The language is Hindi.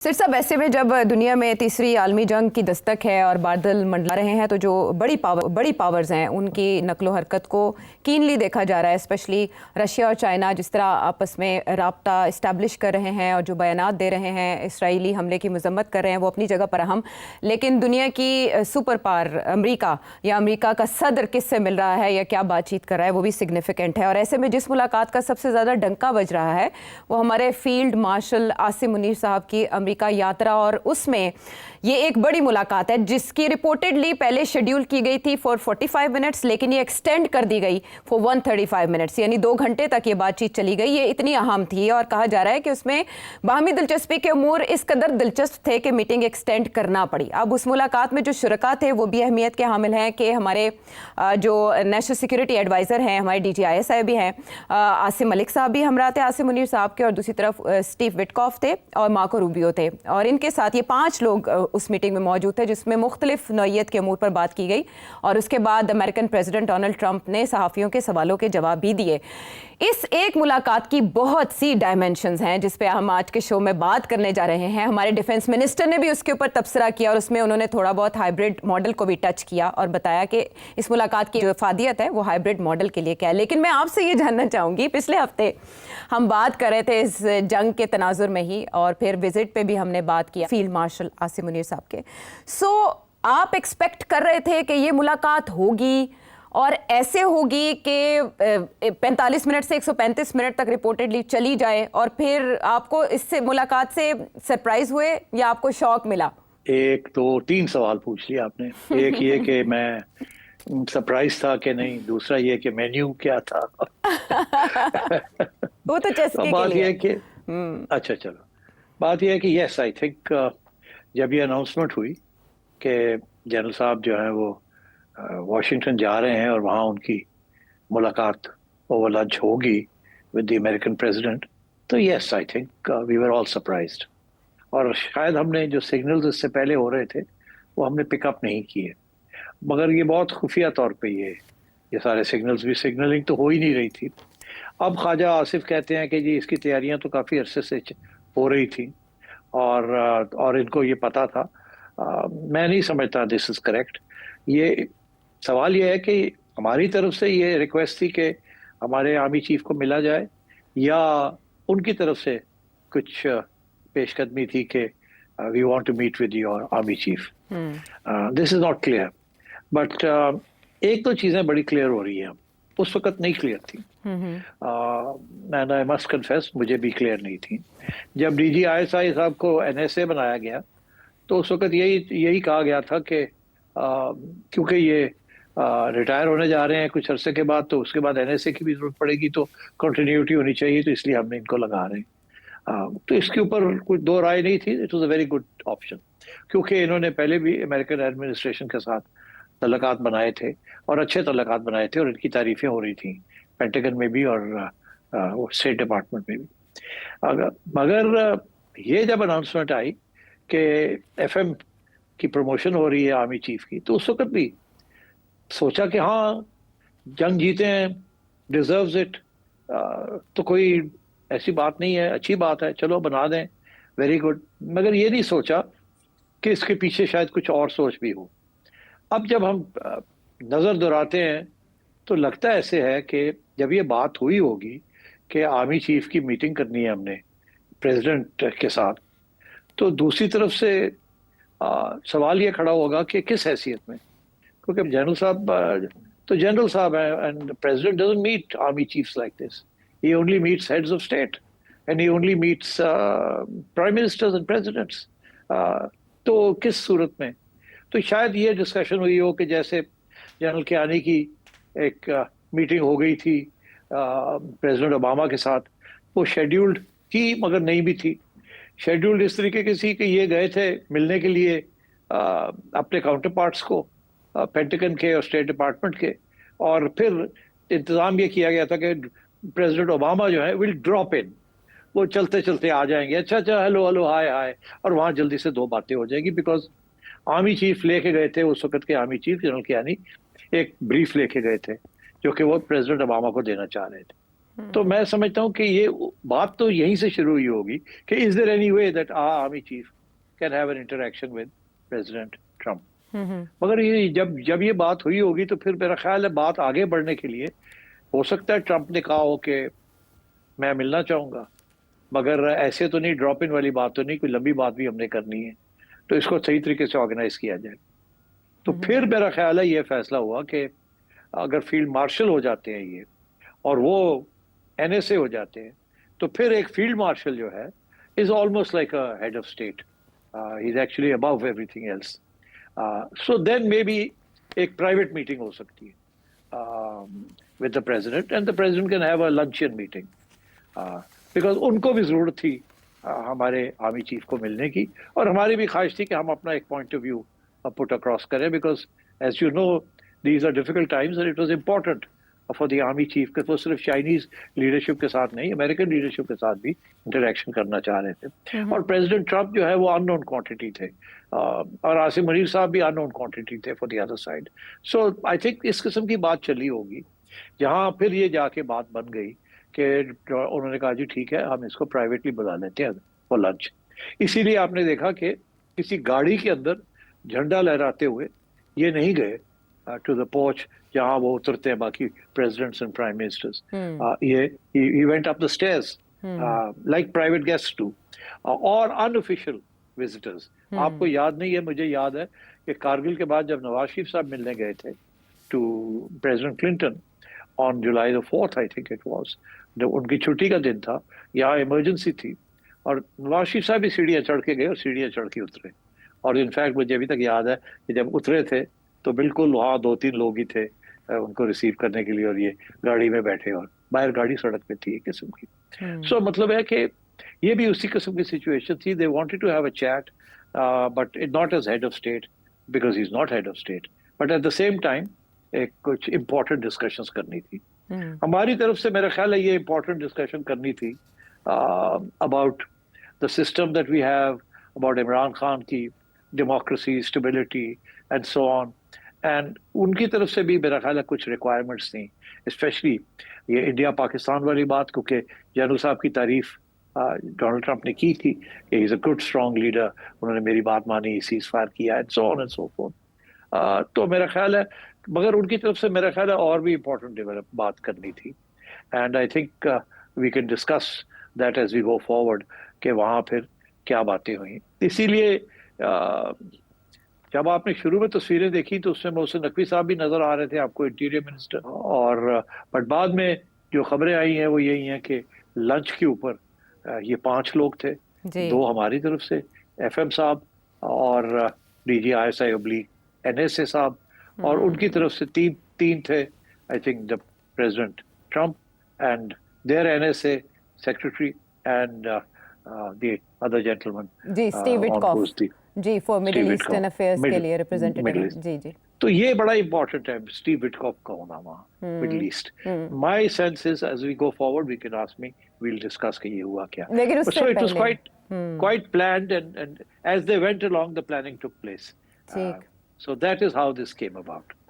सिर साहब, ऐसे में जब दुनिया में तीसरी आलमी जंग की दस्तक है और बादल मंडला रहे हैं, तो जो बड़ी पावर्स हैं उनकी नकलो हरकत को कीनली देखा जा रहा है। स्पेशली रशिया और चाइना जिस तरह आपस में राब्ता इस्टेब्लिश कर रहे हैं और जो बयानात दे रहे हैं, इसराइली हमले की मजम्मत कर रहे हैं, वो अपनी जगह पर अहम। लेकिन दुनिया की सुपर पावर अमरीका या अमरीका का सदर किससे मिल रहा है या क्या बातचीत कर रहा है, वो भी सिग्निफिकेंट है। और ऐसे में जिस मुलाकात का सबसे ज़्यादा डंका बज रहा है वो हमारे फील्ड मार्शल आसिम मुनीर साहब की अमेरिका यात्रा, और उसमें ये एक बड़ी मुलाकात है जिसकी रिपोर्टेडली पहले शेड्यूल की गई थी फॉर 45 मिनट्स, लेकिन ये एक्सटेंड कर दी गई फॉर 135 मिनट्स, यानी 2 घंटे तक ये बातचीत चली गई। ये इतनी अहम थी और कहा जा रहा है कि उसमें बाहमी दिलचस्पी के उमूर इस कदर दिलचस्प थे कि मीटिंग एक्सटेंड करना पड़ी। अब उस मुलाकात में जो शुरका थे वो भी अहमियत के हामिल हैं कि हमारे जो नेशनल सिक्योरिटी एडवाइज़र हैं, हमारे DGIS भी हैं, आसिम मलिक साहब भी हमरा थे आसिम मुनीर साहब के, और दूसरी तरफ स्टीव विटकॉफ थे और मार्को रूबियो थे, और इनके साथ ये 5 लोग उस मीटिंग में मौजूद थे जिसमें मुख्तलिफ नौइयत के अमूर पर बात की गई। और उसके बाद अमेरिकन प्रेसिडेंट डोनाल्ड ट्रंप ने सहाफ़ियों के सवालों के जवाब भी दिए। इस एक मुलाकात की बहुत सी डायमेंशंस हैं जिस पे हम आज के शो में बात करने जा रहे हैं। हमारे डिफेंस मिनिस्टर ने भी उसके ऊपर तबसरा किया और उसमें उन्होंने थोड़ा बहुत हाइब्रिड मॉडल को भी टच किया और बताया कि इस मुलाकात की जो इफादियत है वो हाइब्रिड मॉडल के लिए क्या है। लेकिन मैं आपसे ये जानना चाहूँगी, पिछले हफ्ते हम बात कर रहे थे इस जंग के तनाजुर में ही, और फिर विजिट पे भी हमने बात किया फील्ड मार्शल आसिम मुनीर साहब के। सो आप एक्सपेक्ट कर रहे थे कि ये मुलाकात होगी और ऐसे होगी कि 45 मिनट से 135 मिनट तक रिपोर्टेडली चली जाए, और फिर आपको इससे मुलाकात से सरप्राइज हुए या आपको शॉक मिला? एक तो 3 सवाल पूछ लिया आपने। एक ये कि मैं सरप्राइज था कि नहीं, दूसरा ये कि मेन्यू क्या था। वो तो चस्के बात के लिए। ये है कि अच्छा चलो, बात ये है कि यस आई थिंक जब ये अनाउंसमेंट हुई कि जनरल साहब जो हैं वो वाशिंगटन जा रहे हैं और वहाँ उनकी मुलाकात ओवर लंच होगी विद द अमेरिकन प्रेसिडेंट, तो yes I think we were all surprised. और शायद हमने जो सिग्नल्स इससे पहले हो रहे थे वो हमने पिकअप नहीं किए, मगर ये बहुत खुफिया तौर पे ये सारे सिग्नल्स भी, सिग्नलिंग तो हो ही नहीं रही थी। अब ख्वाजा आसिफ कहते हैं कि जी इसकी तैयारियां तो काफ़ी अरसे से हो रही थी और इनको ये पता था। मैं नहीं समझता दिस इज करेक्ट। ये सवाल ये है कि हमारी तरफ से ये रिक्वेस्ट थी कि हमारे आर्मी चीफ को मिला जाए, या उनकी तरफ से कुछ पेशकदमी थी कि we want to meet with your army chief. This is not clear, but एक दो चीज़ें बड़ी क्लियर हो रही हैं, उस वक्त नहीं क्लियर थी। एंड आई मस्ट कन्फेस मुझे भी क्लियर नहीं थी। जब DGIS साहब को NSA बनाया गया तो उस वक्त यही कहा गया था कि क्योंकि ये रिटायर होने जा रहे हैं कुछ अरसे के बाद, तो उसके बाद NSA की भी जरूरत पड़ेगी, तो कंटिन्यूटी होनी चाहिए, तो इसलिए हमने इनको लगा रहे हैं। तो इसके ऊपर कुछ दो राय नहीं थी। It was a very good option, क्योंकि इन्होंने पहले भी अमेरिकन एडमिनिस्ट्रेशन के साथ तल्लुकात बनाए थे और अच्छे तल्लुकात बनाए थे, और इनकी तारीफें हो रही थी पेंटागन में भी और स्टेट डिपार्टमेंट में भी। मगर ये जब अनाउंसमेंट आई कि FM की प्रमोशन हो रही है आर्मी चीफ की, तो उस वक्त भी सोचा कि हाँ जंग जीते हैं, डिजर्व्स इट, तो कोई ऐसी बात नहीं है, अच्छी बात है, चलो बना दें, वेरी गुड। मगर ये नहीं सोचा कि इसके पीछे शायद कुछ और सोच भी हो। अब जब हम नज़र दोहराते हैं तो लगता ऐसे है कि जब ये बात हुई होगी कि आर्मी चीफ की मीटिंग करनी है हमने प्रेसिडेंट के साथ, तो दूसरी तरफ से सवाल ये खड़ा होगा कि किस हैसियत में, क्योंकि जनरल साहब तो जनरल साहब है, and president doesn't meet army chiefs like this. He only meets heads of state and he only meets prime ministers and presidents. तो किस सूरत में, तो शायद ये डिस्कशन हुई हो कि जैसे जनरल कियानी की एक मीटिंग हो गई थी प्रेसिडेंट ओबामा के साथ, वो शेड्यूल्ड थी मगर नहीं भी थी। शेड्यूल्ड इस तरीके की थी कि ये गए थे मिलने के लिए अपने काउंटर पार्ट्स को, पेंटागन के और स्टेट डिपार्टमेंट के, और फिर इंतज़ाम ये किया गया था कि प्रेसिडेंट ओबामा जो है विल ड्रॉप इन, वो चलते चलते आ जाएंगे, अच्छा अच्छा हेलो हेलो हाय हाय, और वहाँ जल्दी से 2 बातें हो जाएगी। बिकॉज आर्मी चीफ लेके गए थे उस वक्त के आर्मी चीफ जनरल कियानी, एक ब्रीफ लेके गए थे जो कि वो प्रेसिडेंट ओबामा को देना चाह रहे थे। तो मैं समझता हूँ कि ये बात तो यहीं से शुरू हुई होगी कि is there any way that our army chief can have an interaction with president Trump. मगर ये जब जब ये बात हुई होगी तो फिर मेरा ख्याल है बात आगे बढ़ने के लिए हो सकता है ट्रम्प ने कहा हो कि मैं मिलना चाहूंगा, मगर ऐसे तो नहीं, ड्रॉप इन वाली बात तो नहीं, कोई लंबी बात भी हमने करनी है तो इसको सही तरीके से ऑर्गेनाइज किया जाए। तो फिर मेरा ख्याल है ये फैसला हुआ कि अगर फील्ड मार्शल हो जाते हैं ये और वो एनएसए हो जाते हैं तो फिर एक फील्ड मार्शल जो है is almost like a head of state, he is actually above everything else. So then maybe एक प्राइवेट मीटिंग हो सकती है with the president and the president can have a luncheon meeting, because उनको भी जरूरत थी हमारे आर्मी चीफ को मिलने की, और हमारी भी ख्वाहिश थी कि हम अपना एक point of view put across करें, because as you know these are difficult times and it was important for the army chief के वो सिर्फ चाइनीज लीडरशिप के साथ नहीं, अमेरिकन लीडरशिप के साथ भी इंटरेक्शन करना चाह रहे थे। और प्रेसिडेंट ट्रम्प जो है वो अननोन क्वांटिटी थे, और आसिम मुनीर साहब भी अननोन क्वांटिटी थे for the other side. So I think इस किस्म की बात चली होगी, जहां फिर ये जाके बात बन गई कि उन्होंने कहा जी ठीक है हम इसको प्राइवेटली बुला लेते हैं फॉर लंच। इसीलिए आपने देखा कि किसी गाड़ी के अंदर झंडा लहराते हुए ये नहीं गए टू द पोच जहां वो उतरते हैं बाकी प्रेसिडेंट्स एंड प्राइम मिनिस्टर्स। ये he went up the stairs like private guests do, और अनऑफिशियल विजिटर्स। आपको याद नहीं है, मुझे याद है कि कारगिल के बाद जब नवाज शरीफ साहब मिलने गए थे to president Clinton on July the 4th I think it was, जब उनकी छुट्टी का दिन था, यहाँ इमरजेंसी थी और नवाज शरीफ साहब भी सीढ़ियाँ चढ़ के गए और सीढ़ियाँ चढ़ के उतरे। और इनफैक्ट मुझे अभी तक याद है कि जब उतरे थे तो बिल्कुल वहाँ 2-3 लोग ही थे उनको रिसीव करने के लिए, और ये गाड़ी में बैठे और बाहर गाड़ी सड़क पे थी एक किस्म की। सो मतलब है कि ये भी उसी किस्म की सिचुएशन थी। They wanted to have a chat but not as head of state because he is not head of state, but at the same time एक कुछ इंपॉर्टेंट डिस्कशंस करनी थी। हमारी तरफ से मेरा ख्याल है ये इंपॉर्टेंट डिस्कशन करनी थी about the system that we have, about Imran Khan की democracy, stability and so on. And उनकी तरफ से भी मेरा ख्याल है कुछ रिक्वायरमेंट्स थी, स्पेशली ये इंडिया पाकिस्तान वाली बात, क्योंकि जनरल साहब की तारीफ डोनाल्ड ट्रंप ने की थी कि he is a good strong leader, उन्होंने मेरी बात मानी, सीज फायर किया and so on and so fourth. तो मेरा ख्याल है, मगर उनकी तरफ से मेरा ख्याल है और भी इम्पोर्टेंट डेवलप बात करनी थी, and I think we can discuss that as we go forward कि वहाँ फिर क्या बातें हुई। इसीलिए जब आपने शुरू में तस्वीरें देखी तो उसमें मोहसिन नकवी साहब भी नजर आ रहे थे आपको, इंटीरियर मिनिस्टर, और बट बाद में जो खबरें आई हैं वो यही हैं कि लंच के ऊपर ये 5 लोग थे, 2 हमारी तरफ से एफएम साहब और DGISI ऑब्लिक NSA साहब, और उनकी तरफ से तीन थे, I think the president Trump and their NSA secretary and the other gentleman ji, Steve Witkoff ji, for middle eastern affairs के लिए रिप्रेजेंटेटिव। जी जी, तो ये बड़ा इंपॉर्टेंट है स्टीव विटकॉफ का होना वहाँ middle east. My sense is as we go forward we can ask me, we will discuss कि ये हुआ क्या। लेकिन उससे पहले it was quite planned and as they went along the planning took place. So that is how this came about.